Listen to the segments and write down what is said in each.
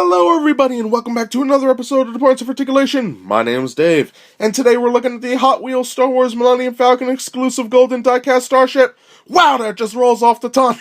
Hello everybody and welcome back to another episode of the Points of Articulation. My name is Dave, and today we're looking at the Hot Wheels Star Wars Millennium Falcon exclusive golden diecast starship. Wow, that just rolls off the tongue.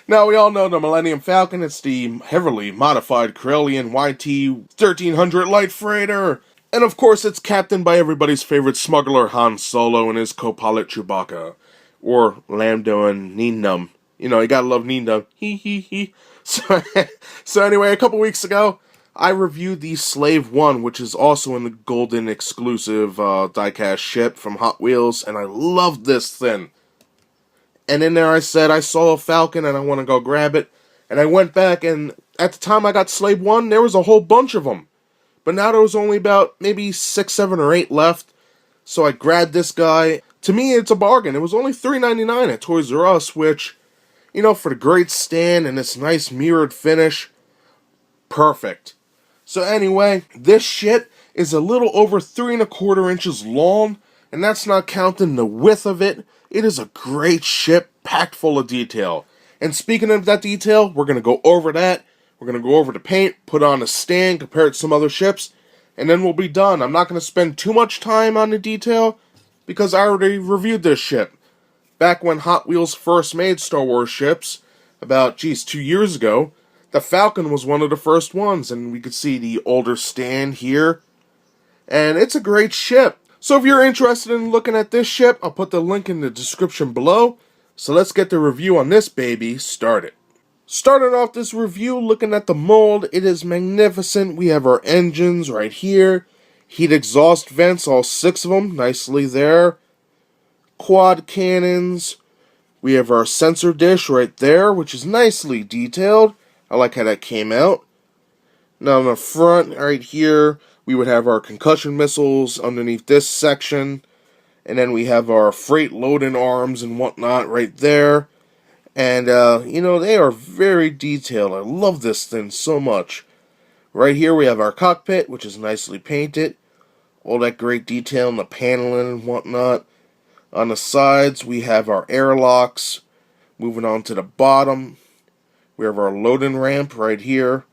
Now we all know the Millennium Falcon. It's the heavily modified Corellian YT-1300 light freighter. And of course it's captained by everybody's favorite smuggler Han Solo and his co-pilot Chewbacca. Or Lando and Neenum. You know, you gotta love Neenum. Hee hee hee. So anyway, a couple weeks ago, I reviewed the Slave 1, which is also in the Golden exclusive diecast ship from Hot Wheels, and I loved this thing. And in there I said I saw a Falcon and I want to go grab it, and I went back, and at the time I got Slave 1, there was a whole bunch of them. But now there was only about maybe 6, 7, or 8 left, so I grabbed this guy. To me, it's a bargain. It was only $3.99 at Toys R Us, which, you know, for the great stand and this nice mirrored finish, perfect. So anyway, this shit is a little over 3 1/4 inches long, and that's not counting the width of it. It is a great ship, packed full of detail. And speaking of that detail, we're going to go over that. We're going to go over the paint, put on a stand, compare it to some other ships, and then we'll be done. I'm not going to spend too much time on the detail, because I already reviewed this ship. Back when Hot Wheels first made Star Wars ships, about, 2 years ago, the Falcon was one of the first ones, and we could see the older stand here. And it's a great ship. So if you're interested in looking at this ship, I'll put the link in the description below. So let's get the review on this baby started. Starting off this review, looking at the mold, it is magnificent. We have our engines right here. Heat exhaust vents, all 6 of them, nicely there. Quad cannons. We have our sensor dish right there, which is nicely detailed. I like how that came out. Now on the front, right here, we would have our concussion missiles underneath this section. And then we have our freight loading arms and whatnot right there. And, you know, they are very detailed. I love this thing so much. Right here we have our cockpit, which is nicely painted. All that great detail in the paneling and whatnot. On the sides, we have our airlocks. Moving on to the bottom, we have our loading ramp right here.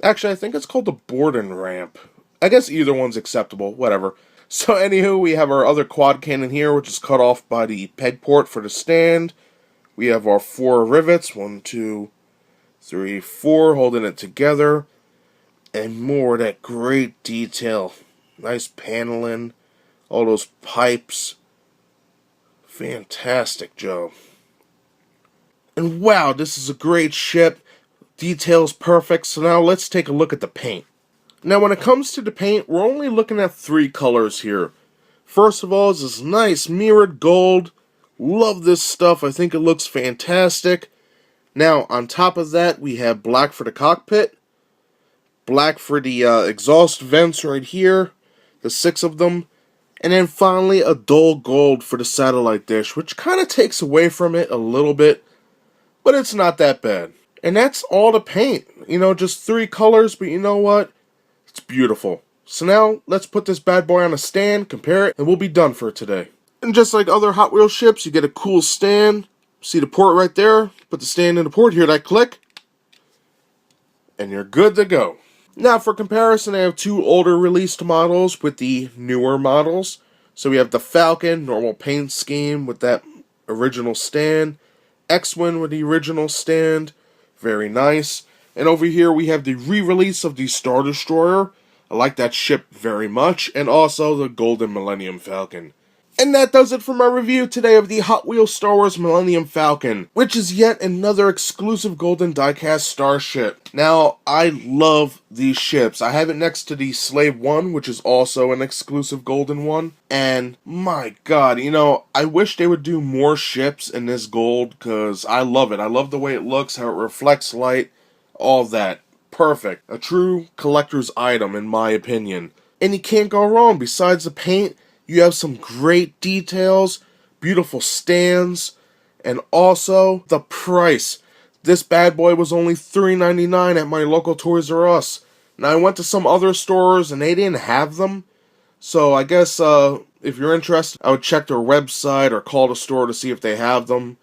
Actually, I think it's called the boarding ramp. I guess either one's acceptable, whatever. So anywho, we have our other quad cannon here, which is cut off by the peg port for the stand. We have our 4 rivets, 1, 2, 3, 4, holding it together. And more of that great detail. Nice paneling, all those pipes. Fantastic job. And wow, this is a great ship. Details perfect. So now let's take a look at the paint. Now when it comes to the paint, we're only looking at 3 colors here. First of all is this nice mirrored gold. Love this stuff. I think it looks fantastic. Now on top of that, we have black for the cockpit. Black for the exhaust vents right here. The 6 of them. And then finally, a dull gold for the satellite dish, which kind of takes away from it a little bit, but it's not that bad. And that's all the paint. You know, just 3 colors, but you know what? It's beautiful. So now, let's put this bad boy on a stand, compare it, and we'll be done for today. And just like other Hot Wheels ships, you get a cool stand. See the port right there? Put the stand in the port, hear that click? And you're good to go. Now, for comparison, I have 2 older released models with the newer models. So we have the Falcon, normal paint scheme with that original stand. X-Wing with the original stand. Very nice. And over here we have the re-release of the Star Destroyer. I like that ship very much. And also the Golden Millennium Falcon. And that does it for my review today of the Hot Wheels Star Wars Millennium Falcon, which is yet another exclusive golden diecast starship. Now, I love these ships. I have it next to the Slave 1, which is also an exclusive golden one. And my god, you know, I wish they would do more ships in this gold, because I love it. I love the way it looks, how it reflects light, all that. Perfect. A true collector's item, in my opinion. And you can't go wrong. Besides the paint, you have some great details, beautiful stands, and also the price. This bad boy was only $3.99 at my local Toys R Us. Now I went to some other stores and they didn't have them. So I guess if you're interested, I would check their website or call the store to see if they have them.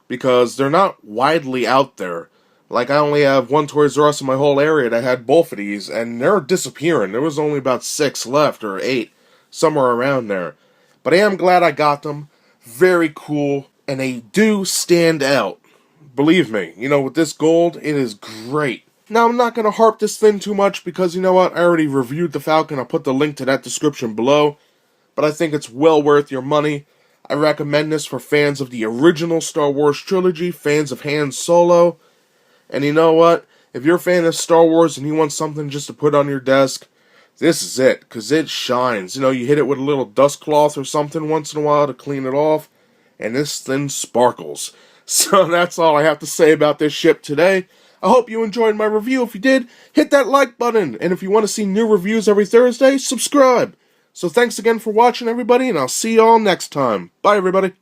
Because they're not widely out there. Like, I only have one Toys R Us in my whole area that had both of these, and they're disappearing. There was only about 6 left, or 8, somewhere around there. But I am glad I got them. Very cool, and they do stand out. Believe me, with this gold, it is great. Now, I'm not going to harp this thing too much, because you know what? I already reviewed the Falcon. I'll put the link to that description below. But I think it's well worth your money. I recommend this for fans of the original Star Wars trilogy, fans of Han Solo. And you know what? If you're a fan of Star Wars and you want something just to put on your desk, this is it, because it shines. You hit it with a little dust cloth or something once in a while to clean it off, and this thing sparkles. So that's all I have to say about this ship today. I hope you enjoyed my review. If you did, hit that like button. And if you want to see new reviews every Thursday, subscribe. So thanks again for watching, everybody, and I'll see you all next time. Bye, everybody.